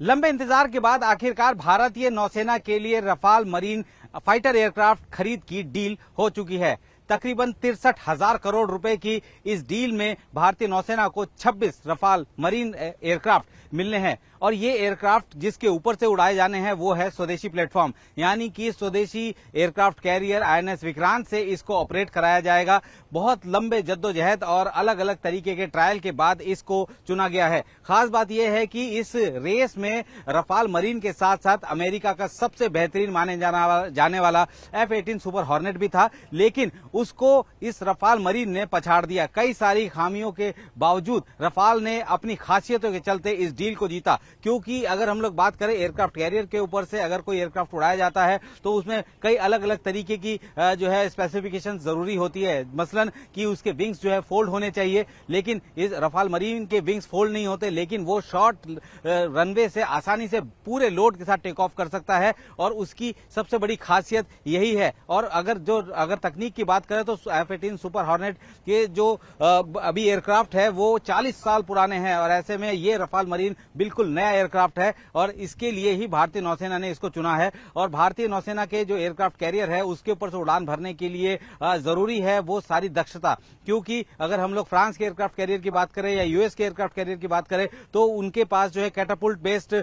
लंबे इंतजार के बाद आखिरकार भारतीय नौसेना के लिए रफाल मरीन फाइटर एयरक्राफ्ट खरीद की डील हो चुकी है। तकरीबन 63,000 करोड़ रुपए की इस डील में भारतीय नौसेना को 26 रफाल मरीन एयरक्राफ्ट मिलने हैं और ये एयरक्राफ्ट जिसके ऊपर से उड़ाए जाने हैं वो है स्वदेशी प्लेटफॉर्म, यानी कि स्वदेशी एयरक्राफ्ट कैरियर आईएनएस विक्रांत से इसको ऑपरेट कराया जाएगा। बहुत लंबे जद्दोजहद और अलग अलग तरीके के ट्रायल के बाद इसको चुना गया है। खास बात यह है कि इस रेस में रफाल मरीन के साथ साथ अमेरिका का सबसे बेहतरीन माने जाने वाला F-18 सुपर हॉर्नेट भी था, लेकिन उसको इस रफाल मरीन ने पछाड़ दिया। कई सारी खामियों के बावजूद रफाल ने अपनी खासियतों के चलते इस डील को जीता, क्योंकि अगर हम लोग बात करें एयरक्राफ्ट कैरियर के ऊपर से अगर कोई एयरक्राफ्ट उड़ाया जाता है तो उसमें कई अलग अलग तरीके की जो है स्पेसिफिकेशन जरूरी होती है। मसलन कि उसके विंग्स जो है फोल्ड होने चाहिए, लेकिन इस रफाल मरीन के विंग्स फोल्ड नहीं होते, लेकिन वो शॉर्ट रनवे से आसानी से पूरे लोड के साथ टेक ऑफ कर सकता है और उसकी सबसे बड़ी खासियत यही है। और अगर तकनीक की बात करें तो F-18 सुपर हॉर्नेट के जो अभी एयरक्राफ्ट है वो 40 साल पुराने हैं और ऐसे में ये रफाल मरीन बिल्कुल नया एयरक्राफ्ट है और इसके लिए ही भारतीय नौसेना ने इसको चुना है। और भारतीय नौसेना के जो एयरक्राफ्ट कैरियर है उसके ऊपर से उड़ान भरने के लिए जरूरी है वो सारी दक्षता, क्योंकि अगर हम लोग फ्रांस के एयरक्राफ्ट कैरियर की बात करें या यूएस के एयरक्राफ्ट कैरियर की बात करें तो उनके पास जो है कैटापुल्ट बेस्ड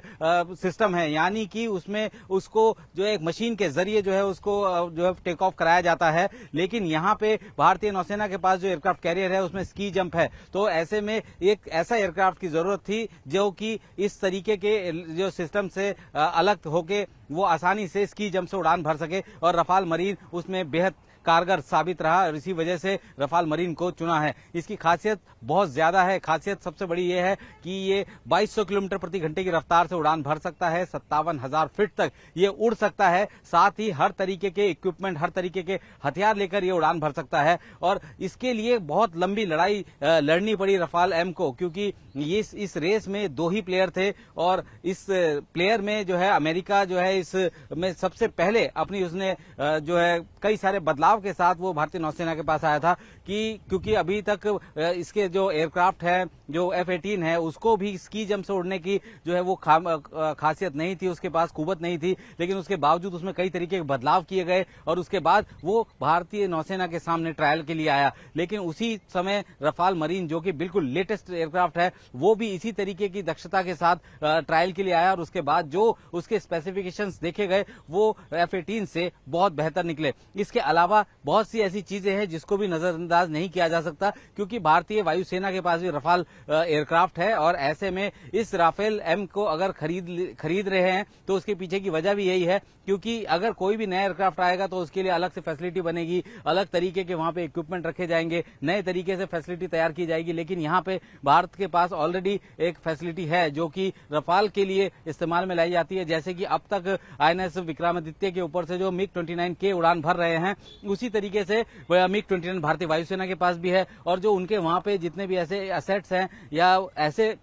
सिस्टम है, यानी कि उसमें उसको जो एक मशीन के जरिए जो है उसको जो है टेक ऑफ कराया जाता है। लेकिन यहाँ पे भारतीय नौसेना के पास जो एयरक्राफ्ट कैरियर है उसमें स्की जंप है, तो ऐसे में एक ऐसा एयरक्राफ्ट की जरूरत थी जो कि इस तरीके के जो सिस्टम से अलग होके वो आसानी से स्की जंप से उड़ान भर सके और रफाल मरीन उसमें बेहद कारगर साबित रहा और इसी वजह से रफाल मरीन को चुना है। इसकी खासियत बहुत ज्यादा है। खासियत सबसे बड़ी यह है कि ये 2200 किलोमीटर प्रति घंटे की रफ्तार से उड़ान भर सकता है, 57,000 फीट तक ये उड़ सकता है, साथ ही हर तरीके के इक्विपमेंट हर तरीके के हथियार लेकर ये उड़ान भर सकता है। और इसके लिए बहुत लंबी लड़ाई लड़नी पड़ी रफाल एम को, क्योंकि ये इस रेस में 2 ही प्लेयर थे और इस प्लेयर में जो है अमेरिका जो है इसमें सबसे पहले अपनी उसने जो है कई सारे बदलाव के साथ वो भारतीय नौसेना के पास आया था कि क्योंकि अभी तक इसके जो एयरक्राफ्ट है जो F-18 है उसको भी स्की जंप से उड़ने की जो है वो खासियत नहीं थी, उसके पास कुवत नहीं थी, लेकिन उसके बावजूद उसमें कई तरीके के बदलाव किए गए और उसके बाद वो भारतीय नौसेना के सामने ट्रायल के लिए आया। लेकिन उसी समय रफाल मरीन जो कि बिल्कुल लेटेस्ट एयरक्राफ्ट है वो भी इसी तरीके की दक्षता के साथ ट्रायल के लिए आया और उसके बाद जो उसके स्पेसिफिकेशंस देखे गए वो F-18 से बहुत बेहतर निकले। इसके अलावा बहुत सी ऐसी चीजें हैं जिसको भी नजरअंदाज नहीं किया जा सकता, क्योंकि भारतीय वायुसेना के पास भी रफाल एयरक्राफ्ट है और ऐसे में इस राफेल एम को अगर खरीद रहे हैं तो उसके पीछे की वजह भी यही है, क्योंकि अगर कोई भी नया एयरक्राफ्ट आएगा तो उसके लिए अलग से फैसिलिटी बनेगी, अलग तरीके के वहां पे इक्विपमेंट रखे जाएंगे, नए तरीके से फैसिलिटी तैयार की जाएगी। लेकिन यहाँ पे भारत के पास ऑलरेडी एक फैसिलिटी है जो कि रफाल के लिए इस्तेमाल में लाई जाती है। जैसे कि अब तक आईएनएस विक्रमादित्य के ऊपर से जो MiG-29 के उड़ान भर रहे हैं उसी तरीके से MiG-29 भारतीय वायुसेना के पास भी है और जो उनके वहां पे जितने भी ऐसे एसेट्स हैं या ऐसे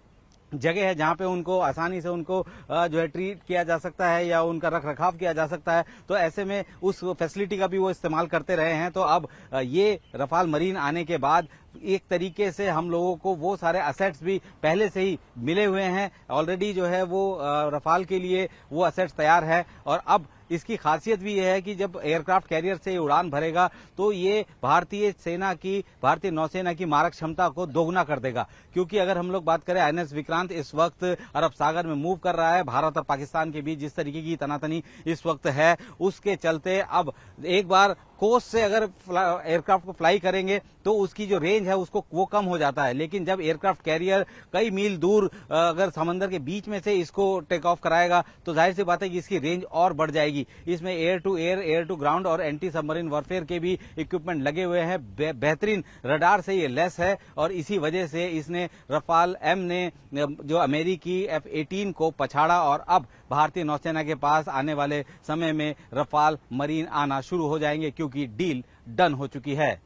जगह है जहां पे उनको आसानी से उनको जो है ट्रीट किया जा सकता है या उनका रख रखाव किया जा सकता है, तो ऐसे में उस फैसिलिटी का भी वो इस्तेमाल करते रहे हैं। तो अब ये रफाल मरीन आने के बाद एक तरीके से हम लोगों को वो सारे असेट्स भी पहले से ही मिले हुए हैं, ऑलरेडी जो है वो रफाल के लिए वो असेट्स तैयार है। और अब इसकी खासियत भी यह है कि जब एयरक्राफ्ट कैरियर से उड़ान भरेगा तो ये भारतीय नौसेना की मारक क्षमता को दोगुना कर देगा, क्योंकि अगर हम लोग बात करें आईएनएस विक्रांत इस वक्त अरब सागर में मूव कर रहा है। भारत और पाकिस्तान के बीच जिस तरीके की तनातनी इस वक्त है उसके चलते अब एक बार कोस्ट से अगर एयरक्राफ्ट को फ्लाई करेंगे तो उसकी जो रेंज है उसको वो कम हो जाता है, लेकिन जब एयरक्राफ्ट कैरियर कई मील दूर अगर समंदर के बीच में से इसको टेक ऑफ कराएगा तो जाहिर सी बात है कि इसकी रेंज और बढ़ जाएगी। इसमें air to air, air to ground और एंटी सबमरीन वॉरफेयर के भी इक्विपमेंट लगे हुए हैं। बेहतरीन रडार से ये लेस है और इसी वजह से इसने रफाल एम ने जो अमेरिकी F-18 को पछाड़ा और अब भारतीय नौसेना के पास आने वाले समय में रफाल मरीन आना शुरू हो जाएंगे, क्योंकि डील डन हो चुकी है।